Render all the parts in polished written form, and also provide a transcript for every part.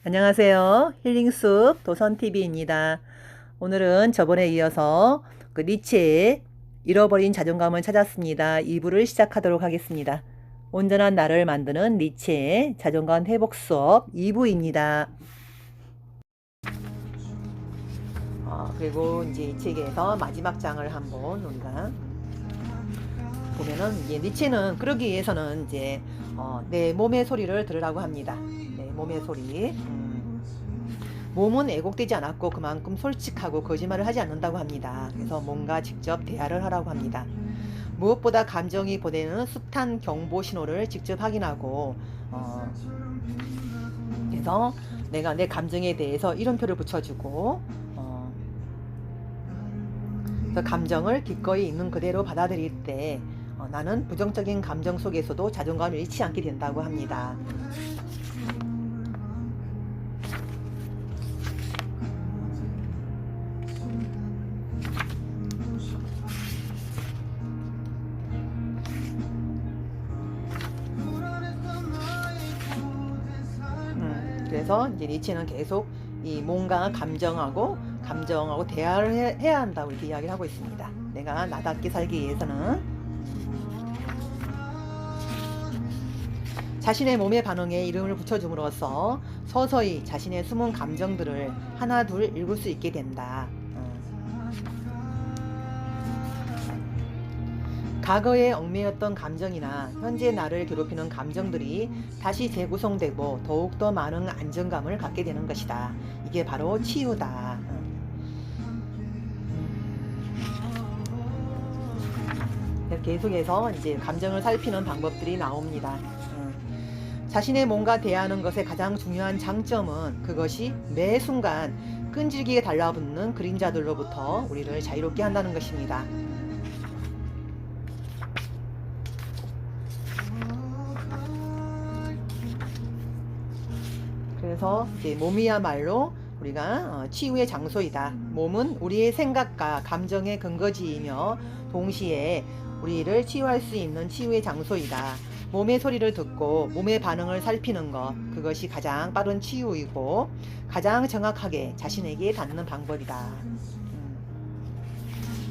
안녕하세요. 힐링숲 도선TV입니다. 오늘은 저번에 이어서 니체의 잃어버린 자존감을 찾았습니다. 2부를 시작하도록 하겠습니다. 온전한 나를 만드는 니체의 자존감 회복 수업 2부입니다. 그리고 이제 이 책에서 마지막 장을 한번 우리가 보면은 이제 니체는 그러기 위해서는 이제 내 몸의 소리를 들으라고 합니다. 내 몸의 소리. 몸은 애곡되지 않았고 그만큼 솔직하고 거짓말을 하지 않는다고 합니다. 그래서 몸과 직접 대화를 하라고 합니다. 무엇보다 감정이 보내는 숱한 경보 신호를 직접 확인하고 그래서 내가 내 감정에 대해서 이름표를 붙여주고 그래서 감정을 기꺼이 있는 그대로 받아들일 때 나는 부정적인 감정 속에서도 자존감을 잃지 않게 된다고 합니다. 그래서 이제 니체는 계속 이 몸과 감정하고 대화를 해야 한다고 이렇게 이야기를 하고 있습니다. 내가 나답게 살기 위해서는 자신의 몸의 반응에 이름을 붙여줌으로써 서서히 자신의 숨은 감정들을 하나 둘 읽을 수 있게 된다. 과거에 얽매였던 감정이나 현재 나를 괴롭히는 감정들이 다시 재구성되고 더욱더 많은 안정감을 갖게 되는 것이다. 이게 바로 치유다. 계속해서 이제 감정을 살피는 방법들이 나옵니다. 자신의 몸과 대하는 것의 가장 중요한 장점은 그것이 매 순간 끈질기게 달라붙는 그림자들로부터 우리를 자유롭게 한다는 것입니다. 그래서 이제 몸이야말로 우리가 치유의 장소이다. 몸은 우리의 생각과 감정의 근거지이며 동시에 우리를 치유할 수 있는 치유의 장소이다. 몸의 소리를 듣고 몸의 반응을 살피는 것, 그것이 가장 빠른 치유이고 가장 정확하게 자신에게 닿는 방법이다.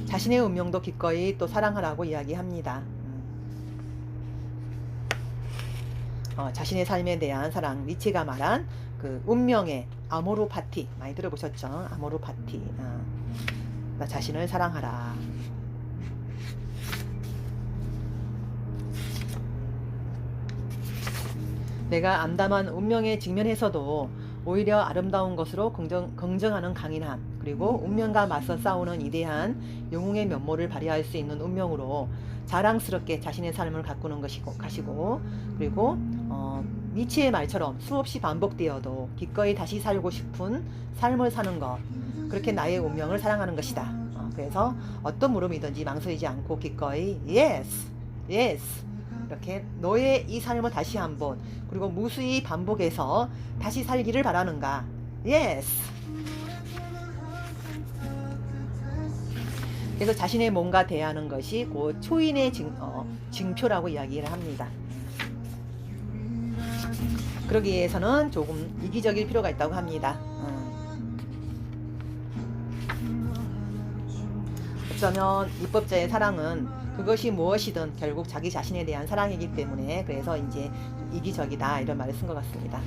자신의 운명도 기꺼이 또 사랑하라고 이야기합니다. 자신의 삶에 대한 사랑, 니체가 말한 그 운명의 아모르 파티 많이 들어보셨죠? 아모르 파티. 나 자신을 사랑하라. 내가 암담한 운명에 직면해서도 오히려 아름다운 것으로 긍정하는 강인함, 그리고 운명과 맞서 싸우는 위대한 영웅의 면모를 발휘할 수 있는 운명으로 자랑스럽게 자신의 삶을 가꾸는 가시고, 그리고 니체의 말처럼 수없이 반복되어도 기꺼이 다시 살고 싶은 삶을 사는 것, 그렇게 나의 운명을 사랑하는 것이다. 그래서 어떤 물음이든지 망설이지 않고 기꺼이 yes, yes, 이렇게 너의 이 삶을 다시 한번, 그리고 무수히 반복해서 다시 살기를 바라는가? yes. 그래서 자신의 몸과 대하는 것이 곧 초인의 징표라고 이야기를 합니다. 그러기 위해서는 조금 이기적일 필요가 있다고 합니다. 어쩌면 입법자의 사랑은 그것이 무엇이든 결국 자기 자신에 대한 사랑이기 때문에 그래서 이제 이기적이다 이런 말을 쓴 것 같습니다.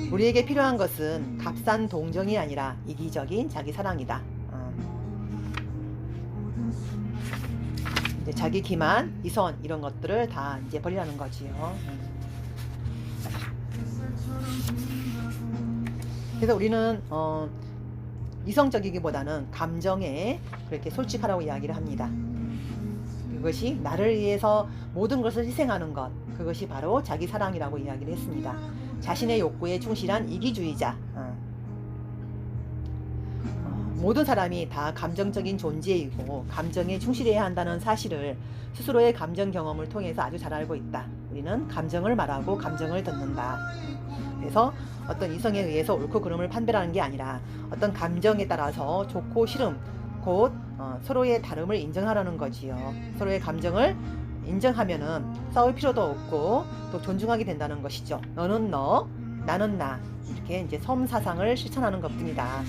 우리에게 필요한 것은 값싼 동정이 아니라 이기적인 자기 사랑이다. 이제 자기 기만, 이선 이런 것들을 다 이제 버리라는 거지요. 그래서 우리는 이성적이기보다는 감정에 그렇게 솔직하라고 이야기를 합니다. 그것이 나를 위해서 모든 것을 희생하는 것, 그것이 바로 자기 사랑이라고 이야기를 했습니다. 자신의 욕구에 충실한 이기주의자. 모든 사람이 다 감정적인 존재이고 감정에 충실해야 한다는 사실을 스스로의 감정 경험을 통해서 아주 잘 알고 있다. 우리는 감정을 말하고 감정을 듣는다. 그래서 어떤 이성에 의해서 옳고 그름을 판별하는 게 아니라 어떤 감정에 따라서 좋고 싫음, 곧 서로의 다름을 인정하라는 거지요. 서로의 감정을 인정하면은 싸울 필요도 없고 또 존중하게 된다는 것이죠. 너는 너, 나는 나, 이렇게 이제 섬 사상을 실천하는 것뿐이다.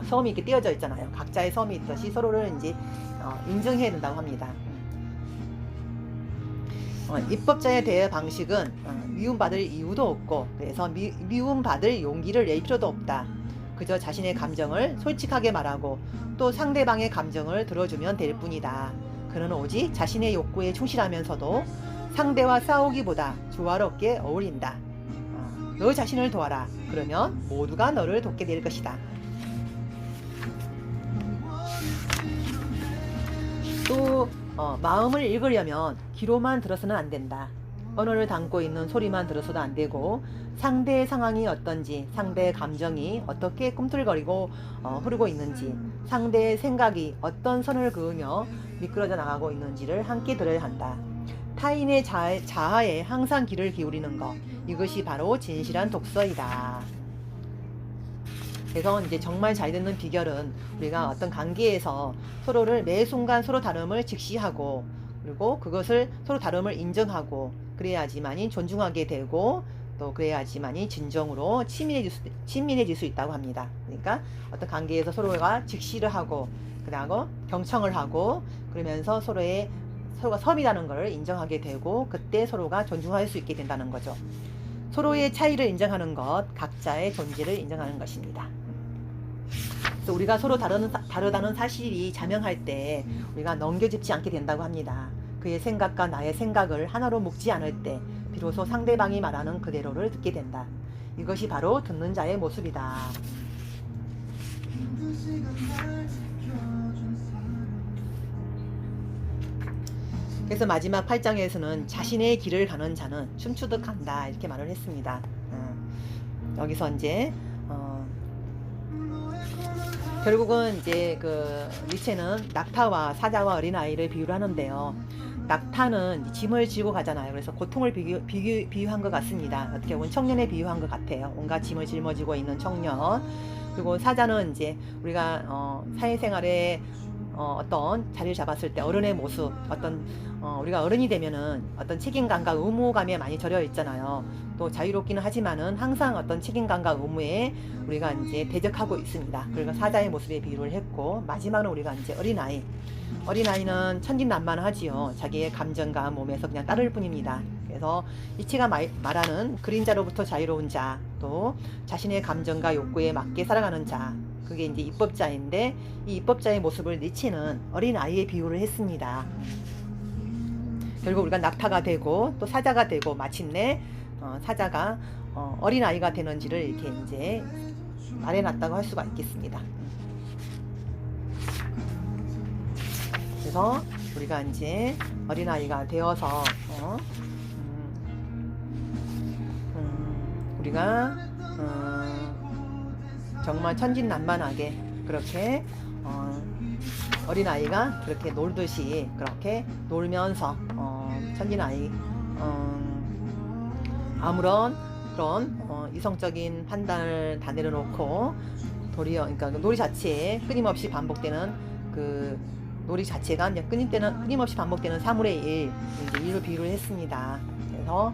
섬이 이렇게 띄어져 있잖아요. 각자의 섬이 있듯이 서로를 이제 인정해야 된다고 합니다. 입법자의 대해 방식은 미움받을 이유도 없고, 그래서 미움받을 용기를 낼 필요도 없다. 그저 자신의 감정을 솔직하게 말하고 또 상대방의 감정을 들어주면 될 뿐이다. 그는 오직 자신의 욕구에 충실하면서도 상대와 싸우기보다 조화롭게 어울린다. 너 자신을 도와라. 그러면 모두가 너를 돕게 될 것이다. 또 마음을 읽으려면 귀로만 들어서는 안 된다. 언어를 담고 있는 소리만 들어서도 안 되고, 상대의 상황이 어떤지, 상대의 감정이 어떻게 꿈틀거리고 흐르고 있는지, 상대의 생각이 어떤 선을 그으며 미끄러져 나가고 있는지를 함께 들어야 한다. 타인의 자아에 항상 귀를 기울이는 것, 이것이 바로 진실한 독서이다. 그래서 이제 정말 잘 듣는 비결은 우리가 어떤 관계에서 서로를 매 순간 서로 다름을 직시하고, 그리고 그것을 서로 다름을 인정하고, 그래야지만이 존중하게 되고, 또 그래야지만이 진정으로 친밀해질 수 있다고 합니다. 그러니까 어떤 관계에서 서로가 직시를 하고, 그다음에 경청을 하고, 그러면서 서로가 섬이라는 것을 인정하게 되고, 그때 서로가 존중할 수 있게 된다는 거죠. 서로의 차이를 인정하는 것, 각자의 존재를 인정하는 것입니다. 그래서 우리가 서로 다르다는 사실이 자명할 때 우리가 넘겨짚지 않게 된다고 합니다. 그의 생각과 나의 생각을 하나로 묶지 않을 때 비로소 상대방이 말하는 그대로를 듣게 된다. 이것이 바로 듣는 자의 모습이다. 그래서 마지막 8장에서는 자신의 길을 가는 자는 춤추듯 간다, 이렇게 말을 했습니다. 여기서 이제 결국은 이제 니체는 낙타와 사자와 어린아이를 비유를 하는데요. 낙타는 짐을 지고 가잖아요. 그래서 고통을 비유한 것 같습니다. 어떻게 보면 청년에 비유한 것 같아요. 온갖 짐을 짊어지고 있는 청년. 그리고 사자는 이제 우리가 사회생활에 어떤 자리를 잡았을 때 어른의 모습, 우리가 어른이 되면은 어떤 책임감과 의무감에 많이 절여 있잖아요. 또 자유롭기는 하지만은 항상 어떤 책임감과 의무에 우리가 이제 대적하고 있습니다. 그리고 사자의 모습에 비유를 했고, 마지막은 우리가 이제 어린아이는 천진난만하지요. 자기의 감정과 몸에서 그냥 따를 뿐입니다. 그래서 이치가 말하는 그림자로부터 자유로운 자, 또 자신의 감정과 욕구에 맞게 살아가는 자, 그게 이제 입법자인데, 이 입법자의 모습을 니체는 어린아이에 비유를 했습니다. 결국 우리가 낙타가 되고 또 사자가 되고, 마침내 사자가 어린아이가 되는지를 이렇게 이제 말해놨다고 할 수가 있겠습니다. 그래서 우리가 이제 어린아이가 되어서 우리가 정말 천진난만하게 그렇게 어린아이가 그렇게 놀듯이 그렇게 놀면서 천진아이 아무런 그런 이성적인 판단을 다 내려놓고 도리어, 그러니까 놀이 자체에 끊임없이 반복되는 그 놀이 자체가 이제 끊임없이 반복되는 3분의 1 일로 비유를 했습니다. 그래서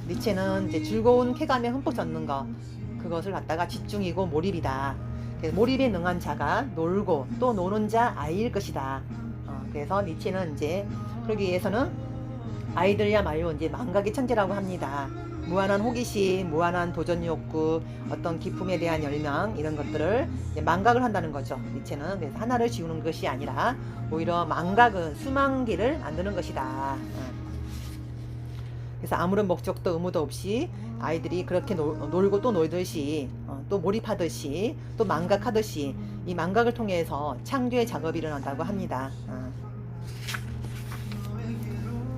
니체는 이제 즐거운 쾌감에 흠뻑 젖는 것, 그것을 갖다가 집중이고 몰입이다. 그래서 몰입에 능한 자가 놀고 또 노는 자 아이일 것이다. 그래서 니체는 이제 그러기 위해서는 아이들이야말로 이제 망각의 천재라고 합니다. 무한한 호기심, 무한한 도전 욕구, 어떤 기쁨에 대한 열망, 이런 것들을 이제 망각을 한다는 거죠. 니체는. 그래서 하나를 지우는 것이 아니라 오히려 망각은 수만 개를 만드는 것이다. 그래서 아무런 목적도 의무도 없이 아이들이 그렇게 놀고 또 놀듯이 또 몰입하듯이 또 망각하듯이 이 망각을 통해서 창조의 작업이 일어난다고 합니다.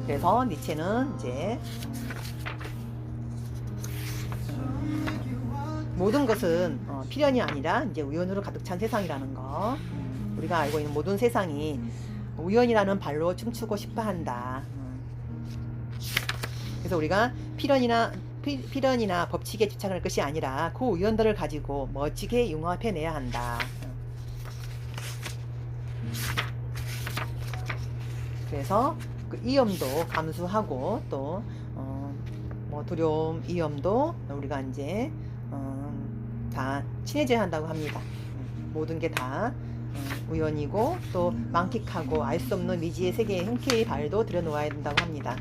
그래서 니체는 이제 모든 것은 필연이 아니라 이제 우연으로 가득 찬 세상이라는 거, 우리가 알고 있는 모든 세상이 우연이라는 발로 춤추고 싶어 한다. 그래서 우리가 필연이나 법칙에 집착할 것이 아니라 그 우연들을 가지고 멋지게 융합해내야 한다. 그래서 그 이염도 감수하고 또 뭐 두려움, 이염도 우리가 이제 다 친해져야 한다고 합니다. 모든 게 다 우연이고 또 만끽하고 알 수 없는 미지의 세계에 흔쾌히 발도 들여놓아야 된다고 합니다.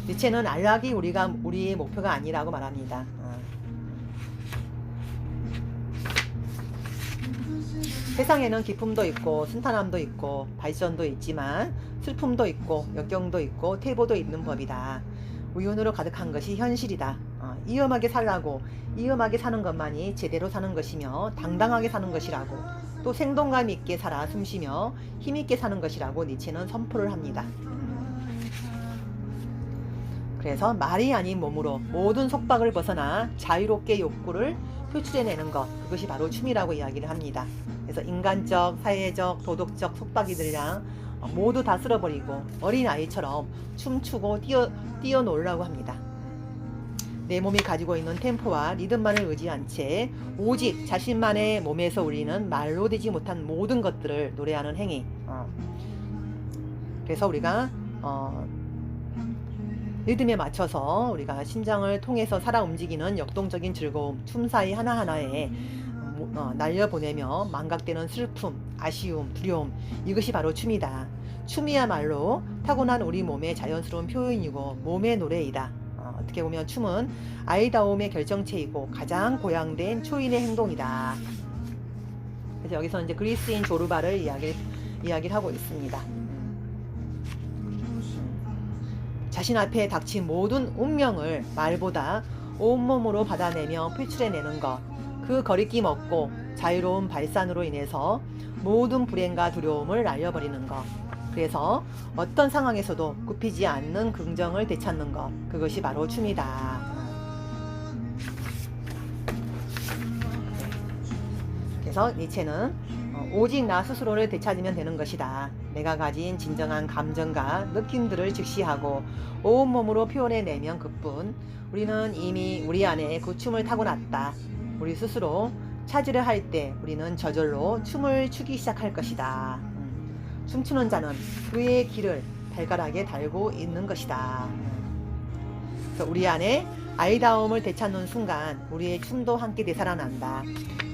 니체는 안락이 우리의 목표가 아니라고 말합니다. 세상에는 기쁨도 있고 순탄함도 있고 발전도 있지만 슬픔도 있고 역경도 있고 퇴보도 있는 법이다. 우연으로 가득한 것이 현실이다. 위험하게 살라고 위험하게 사는 것만이 제대로 사는 것이며 당당하게 사는 것이라고 또 생동감 있게 살아 숨쉬며 힘있게 사는 것이라고 니체는 선포를 합니다. 그래서 말이 아닌 몸으로 모든 속박을 벗어나 자유롭게 욕구를 표출해내는 것, 그것이 바로 춤이라고 이야기를 합니다. 그래서 인간적, 사회적, 도덕적 속박이들이랑 모두 다 쓸어버리고 어린아이처럼 춤추고 뛰어놀라고 합니다. 내 몸이 가지고 있는 템포와 리듬만을 의지한 채 오직 자신만의 몸에서 울리는 말로 되지 못한 모든 것들을 노래하는 행위. 그래서 우리가 리듬에 맞춰서 우리가 심장을 통해서 살아 움직이는 역동적인 즐거움, 춤 사이 하나하나에 날려보내며 망각되는 슬픔, 아쉬움, 두려움, 이것이 바로 춤이다. 춤이야말로 타고난 우리 몸의 자연스러운 표현이고 몸의 노래이다. 어떻게 보면 춤은 아이다움의 결정체이고 가장 고양된 초인의 행동이다. 그래서 여기서 이제 그리스인 조르바를 이야기를 하고 있습니다. 자신 앞에 닥친 모든 운명을 말보다 온몸으로 받아내며 표출해내는 것, 그 거리낌 없고 자유로운 발산으로 인해서 모든 불행과 두려움을 날려버리는 것, 그래서 어떤 상황에서도 굽히지 않는 긍정을 되찾는 것, 그것이 바로 춤이다. 그래서 니체는 오직 나 스스로를 되찾으면 되는 것이다. 내가 가진 진정한 감정과 느낌들을 즉시하고 온몸으로 표현해내면 그뿐. 우리는 이미 우리 안에 그 춤을 타고났다. 우리 스스로 찾으려 할 때 우리는 저절로 춤을 추기 시작할 것이다. 춤추는 자는 그의 길을 발가락에 달고 있는 것이다. 그래서 우리 안에 아이다움을 되찾는 순간 우리의 춤도 함께 되살아난다.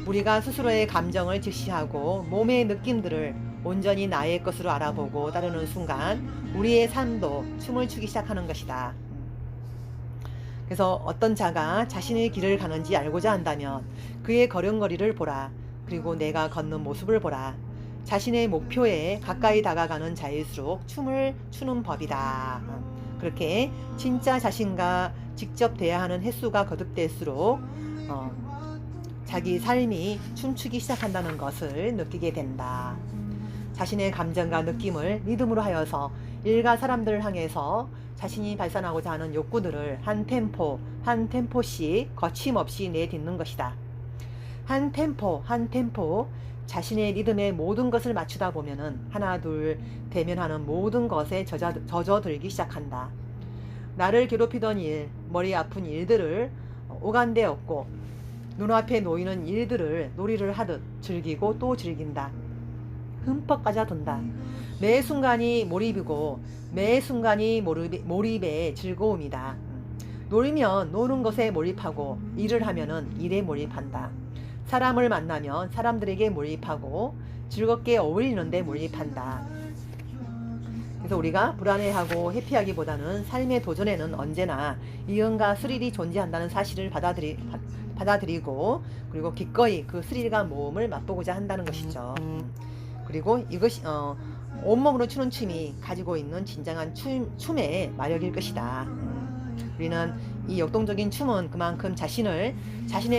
우리가 스스로의 감정을 직시하고 몸의 느낌들을 온전히 나의 것으로 알아보고 따르는 순간 우리의 삶도 춤을 추기 시작하는 것이다. 그래서 어떤 자가 자신의 길을 가는지 알고자 한다면 그의 걸음걸이를 보라. 그리고 내가 걷는 모습을 보라. 자신의 목표에 가까이 다가가는 자일수록 춤을 추는 법이다. 그렇게 진짜 자신과 직접 대화하는 횟수가 거듭될수록 자기 삶이 춤추기 시작한다는 것을 느끼게 된다. 자신의 감정과 느낌을 리듬으로 하여서 일가 사람들을 향해서 자신이 발산하고자 하는 욕구들을 한 템포씩 거침없이 내딛는 것이다. 한 템포 자신의 리듬에 모든 것을 맞추다 보면은 하나 둘 대면하는 모든 것에 젖어들기 시작한다. 나를 괴롭히던 일, 머리 아픈 일들을 오간데 없고 눈앞에 놓이는 일들을 놀이를 하듯 즐기고 또 즐긴다. 흠뻑 빠져든다. 매 순간이 몰입이고 매 순간이 몰입의 즐거움이다. 놀면 노는 것에 몰입하고 일을 하면은 일에 몰입한다. 사람을 만나면 사람들에게 몰입하고 즐겁게 어울리는 데 몰입한다. 그래서 우리가 불안해하고 회피하기보다는 삶의 도전에는 언제나 이연과 스릴이 존재한다는 사실을 받아들이고 그리고 기꺼이 그 스릴과 모험을 맛보고자 한다는 것이죠. 그리고 이것이 온몸으로 추는 춤이 가지고 있는 진정한 춤의 마력일 것이다. 우리는 이 역동적인 춤은 그만큼 자신의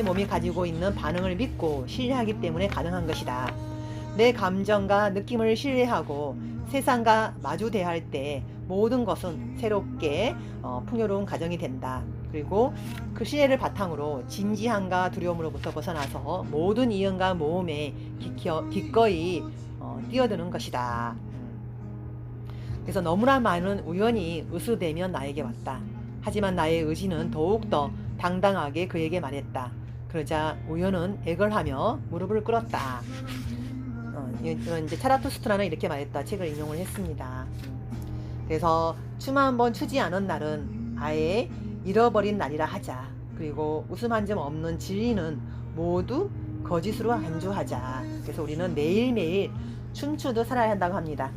몸이 가지고 있는 반응을 믿고 신뢰하기 때문에 가능한 것이다. 내 감정과 느낌을 신뢰하고 세상과 마주 대할 때 모든 것은 새롭게 풍요로운 가정이 된다. 그리고 그 신뢰를 바탕으로 진지함과 두려움으로부터 벗어나서 모든 이연과 모험에 기꺼이 뛰어드는 것이다. 그래서 너무나 많은 우연이 의수되면 나에게 왔다. 하지만 나의 의지는 더욱더 당당하게 그에게 말했다. 그러자 우연은 애걸하며 무릎을 꿇었다. 이런 이제 차라투스트라는 이렇게 말했다 책을 인용을 했습니다. 그래서 춤 한번 추지 않은 날은 아예 잃어버린 날이라 하자. 그리고 웃음 한 점 없는 진리는 모두 거짓으로 안주하자. 그래서 우리는 매일매일 춤추듯 살아야 한다고 합니다.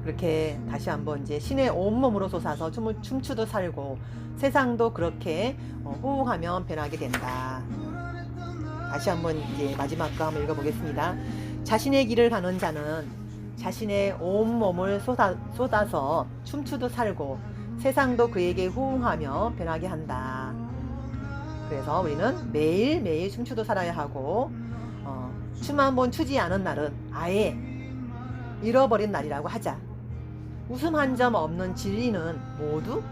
그렇게 다시 한번 이제 신의 온몸으로 솟아서 춤추듯 살고 세상도 그렇게 호응하면 변하게 된다. 다시 한번 이제 마지막 거 한번 읽어보겠습니다. 자신의 길을 가는 자는 자신의 온몸을 쏟아서 춤추듯 살고 세상도 그에게 호응하며 변하게 한다. 그래서 우리는 매일매일 춤추듯 살아야 하고 춤 한번 추지 않은 날은 아예 잃어버린 날이라고 하자. 웃음 한 점 없는 진리는 모두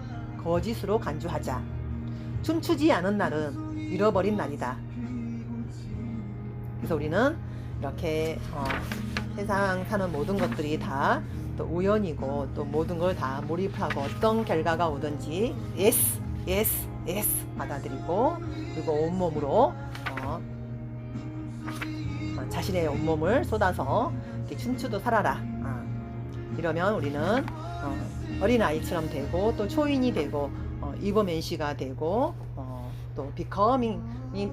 거짓으로 간주하자. 춤추지 않은 날은 잃어버린 날이다. 그래서 우리는 이렇게 세상 사는 모든 것들이 다 또 우연이고 또 모든 걸 다 몰입하고 어떤 결과가 오든지 yes, yes, yes 받아들이고 그리고 온몸으로 자신의 온몸을 쏟아서 이렇게 춤추듯 살아라. 이러면 우리는 어린아이처럼 되고 또 초인이 되고 이버맨시가 되고 또 비커밍이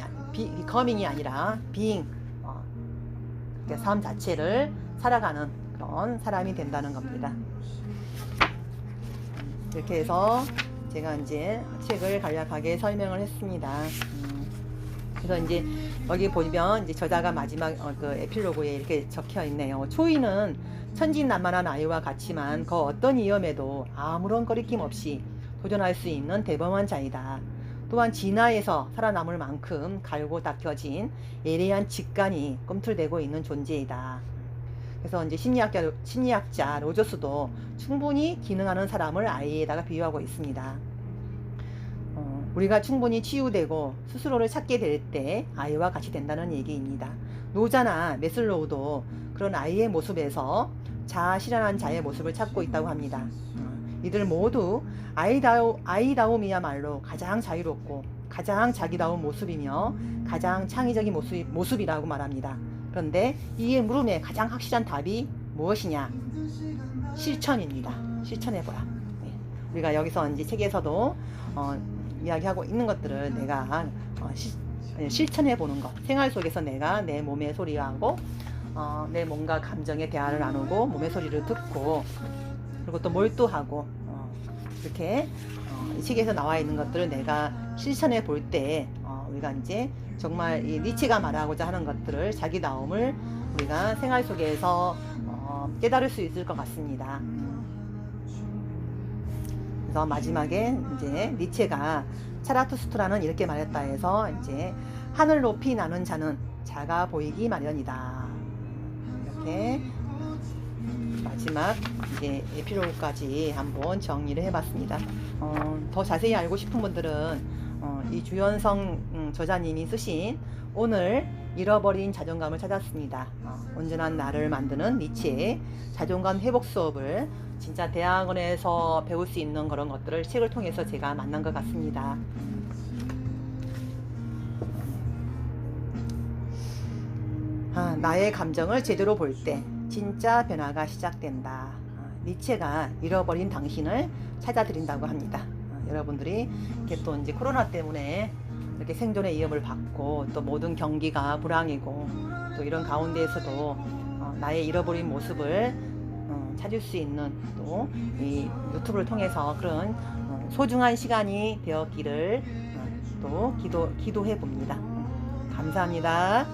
아니라 being 삶 자체를 살아가는 그런 사람이 된다는 겁니다. 이렇게 해서 제가 이제 책을 간략하게 설명을 했습니다. 그래서 이제 여기 보면 이제 저자가 마지막 그 에필로그에 이렇게 적혀 있네요. 초인은 천진난만한 아이와 같지만 그 어떤 위험에도 아무런 거리낌 없이 도전할 수 있는 대범한 자이다. 또한 진화에서 살아남을 만큼 갈고 닦여진 예리한 직관이 꿈틀대고 있는 존재이다. 그래서 이제 심리학자 로저스도 충분히 기능하는 사람을 아이에다가 비유하고 있습니다. 우리가 충분히 치유되고 스스로를 찾게 될 때 아이와 같이 된다는 얘기입니다. 노자나 메슬로우도 그런 아이의 모습에서 자아 실현한 자의 모습을 찾고 있다고 합니다. 이들 모두 아이다움이야말로 가장 자유롭고 가장 자기다운 모습이며 가장 창의적인 모습이라고 말합니다. 그런데 이에 물음에 가장 확실한 답이 무엇이냐? 실천입니다. 실천해보라. 우리가 여기서 이제 책에서도 이야기하고 있는 것들을 내가 실천해보는 것. 생활 속에서 내가 내 몸의 소리하고 내 몸과 감정의 대화를 나누고 몸의 소리를 듣고 그리고 또 몰두하고 이렇게 이 책에서 나와 있는 것들을 내가 실천해 볼 때 우리가 이제 정말 이 니체가 말하고자 하는 것들을 자기다움을 우리가 생활 속에서 깨달을 수 있을 것 같습니다. 그래서 마지막에 이제 니체가 차라투스트라는 이렇게 말했다 해서 이제 하늘 높이 나는 자는 작아 보이기 마련이다. 이렇게 마지막 이제 에필로그까지 한번 정리를 해봤습니다. 더 자세히 알고 싶은 분들은 이 주연성 저자님이 쓰신 오늘 잃어버린 자존감을 찾았습니다. 온전한 나를 만드는 니체의 자존감 회복 수업을 진짜 대학원에서 배울 수 있는 그런 것들을 책을 통해서 제가 만난 것 같습니다. 나의 감정을 제대로 볼 때 진짜 변화가 시작된다. 니체가 잃어버린 당신을 찾아드린다고 합니다. 여러분들이 이렇게 또 이제 코로나 때문에 이렇게 생존의 위협을 받고 또 모든 경기가 불황이고 또 이런 가운데에서도 나의 잃어버린 모습을 찾을 수 있는 또 이 유튜브를 통해서 그런 소중한 시간이 되었기를 또 기도해 봅니다. 감사합니다.